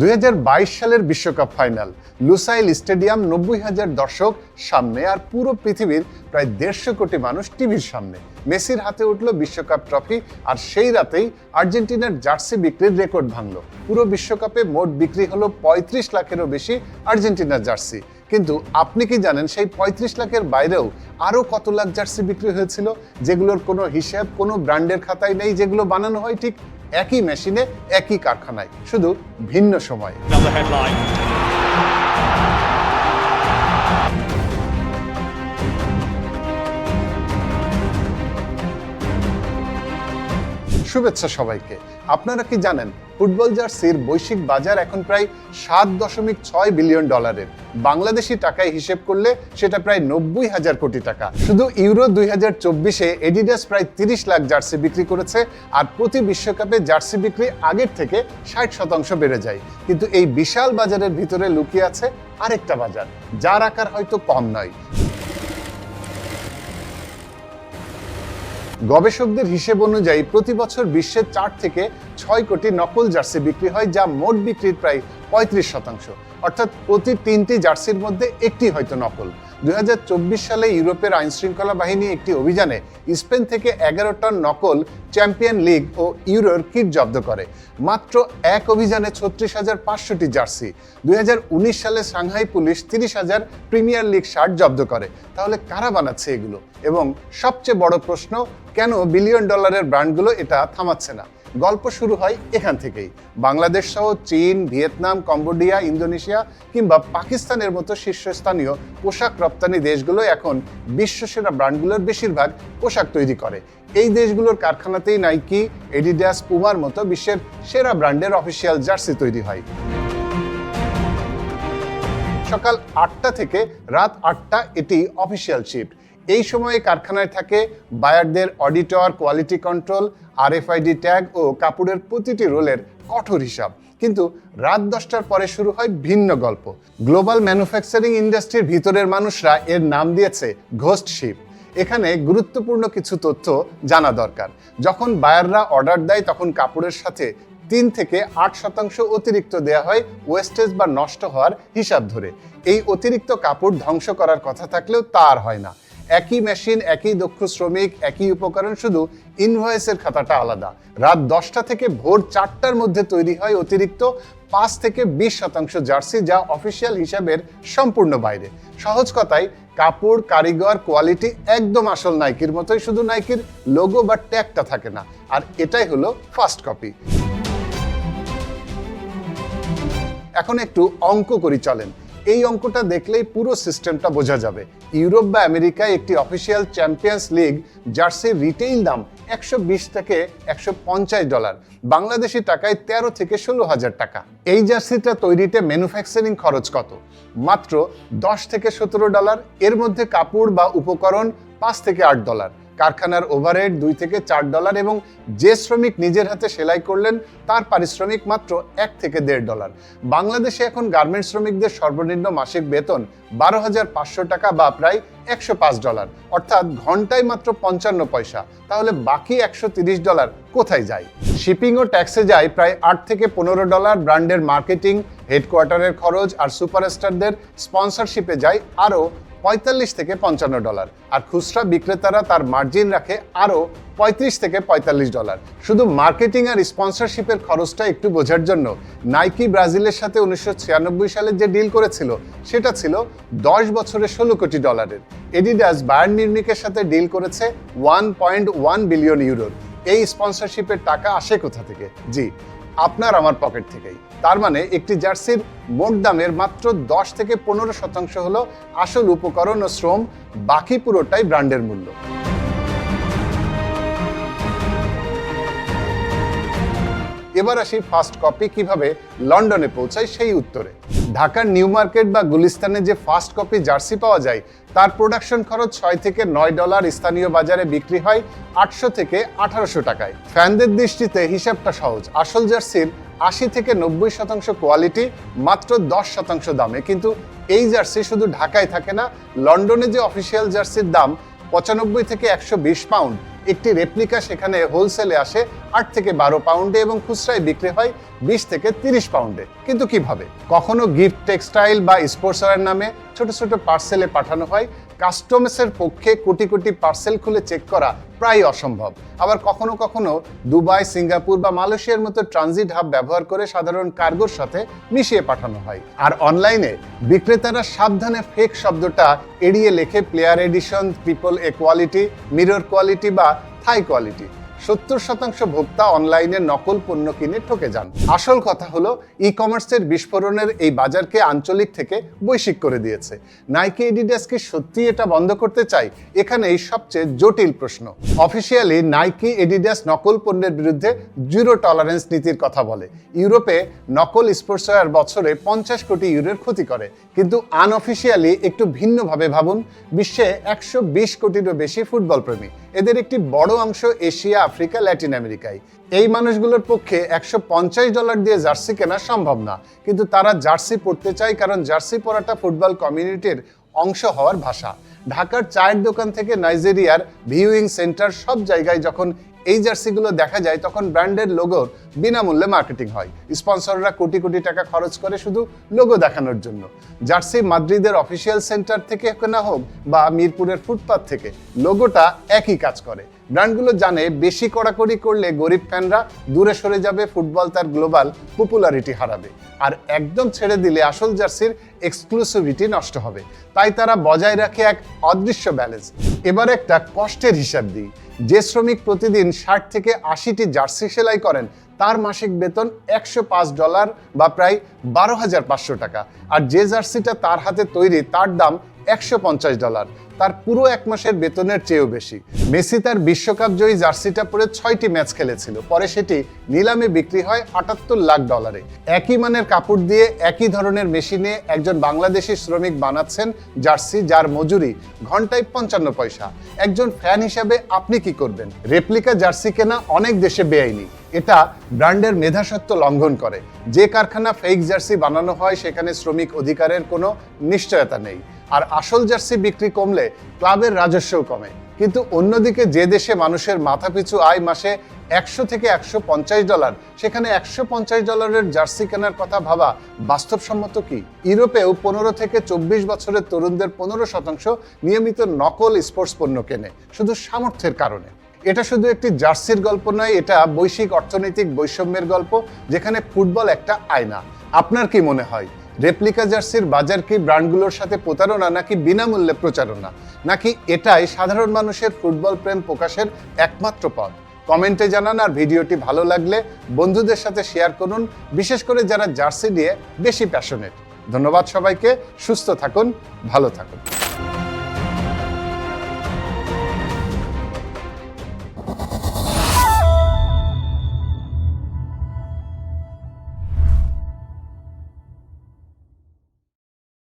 2022 সালের বিশ্বকাপ final, Lusail stadium, 90,000 দর্শক সামনে আর পুরো পৃথিবীর প্রায় 150 কোটি মানুষ টিভির সামনে। মেসির হাতে উঠল বিশ্বকাপ ট্রফি আর সেই রাতেই আর্জেন্টিনার জার্সি বিক্রির রেকর্ড ভাঙল। পুরো বিশ্বকাপে মোট বিক্রি হলো 35 লাখেরও বেশি আর্জেন্টিনার জার্সি। কিন্তু আপনি কি জানেন সেই 35 লাখের বাইরেও আরো কত লাখ জার্সি বিক্রি হয়েছিল, যেগুলোর কোনো হিসাব কোনো ব্র্যান্ডের খাতায় নেই, যেগুলো বানানো হয় ঠিক একই মেশিনে একই কারখানায়, শুধু ভিন্ন সময়ে। শুভেচ্ছা সবাইকে। আপনারা কি জানেন ফুটবল জার্সির বৈশ্বিক বাজার এখন প্রায় 7.6 বিলিয়ন ডলারের। বাংলাদেশি টাকায় হিসেব করলে সেটা প্রায় 90,000 কোটি টাকা। শুধু ইউরো 2024-এ এডিডাস প্রায় 30 লাখ জার্সি বিক্রি করেছে আর প্রতি বিশ্বকাপে জার্সি বিক্রি আগের থেকে 60% বেড়ে যায়। কিন্তু এই বিশাল বাজারের ভিতরে লুকিয়ে আছে আরেকটা বাজার, যার আকার হয়তো কম নয়। গবেষকদের হিসেব অনুযায়ী প্রতি বছর বিশ্বে 4 থেকে 6 কোটি নকল জার্সি বিক্রি হয়, যা মোট বিক্রির প্রায় 35%। অর্থাৎ প্রতি 3টি জার্সির মধ্যে একটি হয়তো নকল। 2024 সালে ইউরোপের আইনশৃঙ্খলা বাহিনী একটি অভিযানে স্পেন থেকে 11 টন নকল চ্যাম্পিয়ন লিগ ও ইউরোর কিট জব্দ করে। মাত্র এক অভিযানে 36,500টি জার্সি। 2019 সালে Shanghai police 30,000 premier league shirt জব্দ করে। তাহলে কারা বানাচ্ছে এগুলো? এবং সবচেয়ে বড় প্রশ্ন, কেন বিলিয়ন ডলারের ব্র্যান্ডগুলো এটা থামাচ্ছে না? গল্প শুরু হয় এখান থেকেই। বাংলাদেশ সহ চীন, ভিয়েতনাম, কম্বোডিয়া, ইন্দোনেশিয়া কিংবা পাকিস্তানের মতো শীর্ষস্থানীয় পোশাক রপ্তানি দেশগুলো এখন বিশ্বসেরা ব্র্যান্ডগুলোর বেশিরভাগ পোশাক তৈরি করে। এই দেশগুলোর কারখানাতেই নাইকি, এডিডাস, পুমার মতো বিশ্বের সেরা ব্র্যান্ডের অফিসিয়াল জার্সি তৈরি হয়। সকাল 8টা থেকে রাত 8টা এটি অফিসিয়াল শিফট। এই সময়ে কারখানায় থাকে বায়ারদের auditor, quality control, RFID tag ও কাপড়ের প্রতিটি রোলের কঠোর হিসাব। কিন্তু রাত 10টার পরে শুরু হয় ভিন্ন গল্প। গ্লোবাল ম্যানুফ্যাকচারিং ইন্ডাস্ট্রির ভিতরের মানুষরা এর নাম দিয়েছে ঘোস্ট শিফট। এখানে গুরুত্বপূর্ণ কিছু তথ্য জানা দরকার। যখন বায়াররা অর্ডার দেয় তখন কাপড়ের সাথে 3 থেকে 8% অতিরিক্ত দেয়া হয় ওয়েস্টেজ বা নষ্ট হওয়ার হিসাব ধরে। এই অতিরিক্ত কাপড় ধ্বংস করার কথা থাকলেও তা আর হয় না। একই মেশিন, একই দক্ষ শ্রমিক, একই উপকরণ, শুধু ইনভয়েসের খাতাটা আলাদা। রাত 10টা থেকে ভোর 4টার মধ্যে তৈরি হয় অতিরিক্ত 5 থেকে 20% জার্সি, যা অফিসিয়াল হিসাবের সম্পূর্ণ বাইরে। সহজ কথায় কাপড়, কারিগর, কোয়ালিটি একদম আসল নাইকির মতোই, শুধু নাইকির লোগো বা ট্যাগটা থাকে না। আর এটাই হলো ফার্স্ট কপি। এখন একটু অঙ্ক করি চলেন। এই অঙ্কটা দেখলেই পুরো সিস্টেমটা বোঝা যাবে। ইউরোপ বা আমেরিকায় একটি অফিসিয়াল চ্যাম্পিয়ন্স লিগ জার্সির রিটেইল দাম 120 থেকে 150 ডলার, বাংলাদেশি টাকায় 13 থেকে 16,000 টাকা। এই জার্সিটা তৈরিতে ম্যানুফ্যাকচারিং খরচ কত? মাত্র 10 থেকে 17 ডলার। এর মধ্যে কাপড় বা উপকরণ 5 থেকে 8 ডলার, কারখানার ওভারহেড 2 থেকে 4 ডলার এবং যে শ্রমিক নিজের হাতে সেলাই করলেন তার পারিশ্রমিক মাত্র 1 থেকে 1.5 ডলার। বাংলাদেশে এখন গার্মেন্টস শ্রমিকদের সর্বনিম্ন মাসিক বেতন 12,500 টাকা বা প্রায় 105 ডলার, অর্থাৎ ঘন্টায় মাত্র 55 পয়সা। তাহলে বাকি 130 ডলার কোথায় যায়? শিপিং ও ট্যাক্সে যায় প্রায় 8 থেকে 15 ডলার। ব্র্যান্ডের মার্কেটিং, হেডকোয়ার্টারের খরচ আর সুপারস্টারদের স্পন্সরশিপে যায় আরও 45 থেকে 55 ডলার। আর খুচরা বিক্রেতারা তার মার্জিন রাখে আরও 35 থেকে 45 ডলার। শুধু মার্কেটিং আর স্পন্সরশিপের খরচটা একটু বোঝার জন্য, নাইকি ব্রাজিলের সাথে 1996 সালে যে ডিল করেছিল সেটা ছিল 10 বছরে 16 কোটি ডলারের। এডিডাস বায়ার্ন মিউনিখের সাথে ডিল করেছে 1.1 বিলিয়ন ইউরোর। এই স্পন্সরশিপের টাকা আসে কোথা থেকে? জি, আপনার আমার পকেট থেকেই। তার মানে একটি জার্সির মোট দামের মাত্র 10 থেকে 15% হলো আসল উপকরণ ও শ্রম, বাকি পুরোটাই ব্র্যান্ডের মূল্য। এবার আসি ফার্স্ট কপি কিভাবে লন্ডনে পৌঁছায় সেই উত্তরে। ঢাকার নিউ মার্কেট বা গুলিস্তানে যে ফার্স্ট কপি জার্সি পাওয়া যায় তার প্রোডাকশন খরচ 6 থেকে 9 ডলার, স্থানীয় বাজারে বিক্রি হয় 800 থেকে 1800 টাকায়। ফ্যানদের দৃষ্টিতে হিসাবটা সহজ। আসল জার্সির 80 থেকে 90% কোয়ালিটি, মাত্র 10% দামে। কিন্তু এই জার্সি শুধু ঢাকায় থাকে না। লন্ডনে যে অফিসিয়াল জার্সির দাম 95 থেকে 120 পাউন্ড, একটি রেপ্লিকা সেখানে হোলসেলে আসে 8 থেকে 12 পাউন্ডে এবং খুচরায় বিক্রি হয় 20 থেকে 30 পাউন্ডে। কিন্তু কিভাবে? কখনো গিফট টেক্সটাইল বা স্পোর্টসওয়্যার নামে ছোট ছোট পার্সেলে পাঠানো হয়। কাস্টমসের পক্ষে কোটি কোটি পার্সেল খুলে চেক করা প্রায় অসম্ভব। আবার কখনো কখনো দুবাই, সিঙ্গাপুর বা মালয়েশিয়ার মতো ট্রানজিট হাব ব্যবহার করে সাধারণ কার্গোর সাথে মিশিয়ে পাঠানো হয়। আর অনলাইনে বিক্রেতারা সাবধানে ফেক শব্দটা এড়িয়ে লেখে player addition, triple A quality, mirror quality বা থাই কোয়ালিটি। 70% ভোক্তা অনলাইনে নকল পণ্য কিনে ঠকে যান। আসল কথা হলো ই কমার্সের বিস্ফোরণের এই বাজারকে আঞ্চলিক থেকে বৈশ্বিক করে দিয়েছে। নাইকি এডিডাস কি সত্যি এটা বন্ধ করতে চায়? এখানে এই সবচেয়ে জটিল প্রশ্ন। অফিসিয়ালি নাইকি এডিডাস নকল পণ্যের বিরুদ্ধে জিরো টলারেন্স নীতির কথা বলে। ইউরোপে নকল স্পোর্টসওয়্যার বছরে 50 কোটি ইউরোর ক্ষতি করে। কিন্তু আনঅফিসিয়ালি একটু ভিন্নভাবে ভাবুন। বিশ্বে 120 কোটিরও বেশি ফুটবল প্রেমী। এদের একটি বড় অংশ এশিয়া, আফ্রিকা, ল্যাটিন আমেরিকায়। এই মানুষগুলোর পক্ষে $150 দিয়ে জার্সি কেনা সম্ভব না, কিন্তু তারা জার্সি পরতে চায় কারণ জার্সি পরাটা ফুটবল কমিউনিটির অংশ হওয়ার ভাষা। ঢাকার চায়ের দোকান থেকে নাইজেরিয়ার ভিউইং সেন্টার, সব জায়গায় যখন এই জার্সিগুলো দেখা যায় তখন ব্র্যান্ডের লোগোর বিনামূল্যে মার্কেটিং হয়। স্পন্সররা কোটি কোটি টাকা খরচ করে শুধু লোগো দেখানোর জন্য। জার্সি মাদ্রিদের অফিসিয়াল সেন্টার থেকে কেনা হোক বা মিরপুরের ফুটপাত থেকে, লোগোটা একই কাজ করে। ব্র্যান্ডগুলো জানে বেশি কড়াকড়ি করলে গরিব ফ্যানরা দূরে সরে যাবে, ফুটবল তার গ্লোবাল পপুলারিটি হারাবে। আর একদম ছেড়ে দিলে আসল জার্সির এক্সক্লুসিভিটি নষ্ট হবে। তাই তারা বজায় রাখে এক অদৃশ্য ব্যালেন্স। এবার একটা কষ্টের হিসাব দিই। যে শ্রমিক প্রতিদিন 60 থেকে 80টি জার্সি সেলাই করেন তার মাসিক বেতন $105 বা প্রায় 12,500 টাকা। আর যে জার্সিটা তার হাতে তৈরি তার দাম $150, তার পুরো এক মাসের বেতনের চেয়েও বেশি। মেসি তার বিশ্বকাপ জয়ী জার্সিটা পরে 6টি ম্যাচ খেলেছিল, পরে সেটি নিলামে বিক্রি হয় $78 লাখ। একই মানের কাপড় দিয়ে একই ধরনের মেশিনে একজন বাংলাদেশি শ্রমিক বানাচ্ছেন জার্সি, যার মজুরি ঘন্টায় 55 পয়সা। একজন ফ্যান হিসাবে আপনি কি করবেন? রেপ্লিকা জার্সি কেনা অনেক দেশে বেআইনি। এটা ব্র্যান্ডের মেধাস্বত্ব লঙ্ঘন করে। যে কারখানা ফেক জার্সি বানানো হয় সেখানে শ্রমিক অধিকারের কোনো নিশ্চয়তা নেই। আর আসল জার্সি বিক্রি কমলে ক্লাবের রাজস্বও কমে। কিন্তু অন্যদিকে যে দেশে মানুষের মাথাপিছু আয় মাসে $100 থেকে $150, সেখানে $150 জার্সি কেনার কথা ভাবা বাস্তবসম্মত কি? ইউরোপেও 15 থেকে 24 বছরের তরুণদের 15% নিয়মিত নকল স্পোর্টস পণ্য কেনে, শুধু সামর্থ্যের কারণে। এটা শুধু একটি জার্সির গল্প নয়, এটা বৈশ্বিক অর্থনৈতিক বৈষম্যের গল্প, যেখানে ফুটবল একটা আয়না। আপনার কি মনে হয়, রেপ্লিকা জার্সির বাজার কি ব্র্যান্ডগুলোর সাথে প্রতারণা, নাকি বিনামূল্যে প্রচারণা, নাকি এটাই সাধারণ মানুষের ফুটবল প্রেম প্রকাশের একমাত্র পথ? কমেন্টে জানান। আর ভিডিওটি ভালো লাগলে বন্ধুদের সাথে শেয়ার করুন, বিশেষ করে যারা জার্সি নিয়ে বেশি প্যাশনেট। ধন্যবাদ সবাইকে। সুস্থ থাকুন, ভালো থাকুন।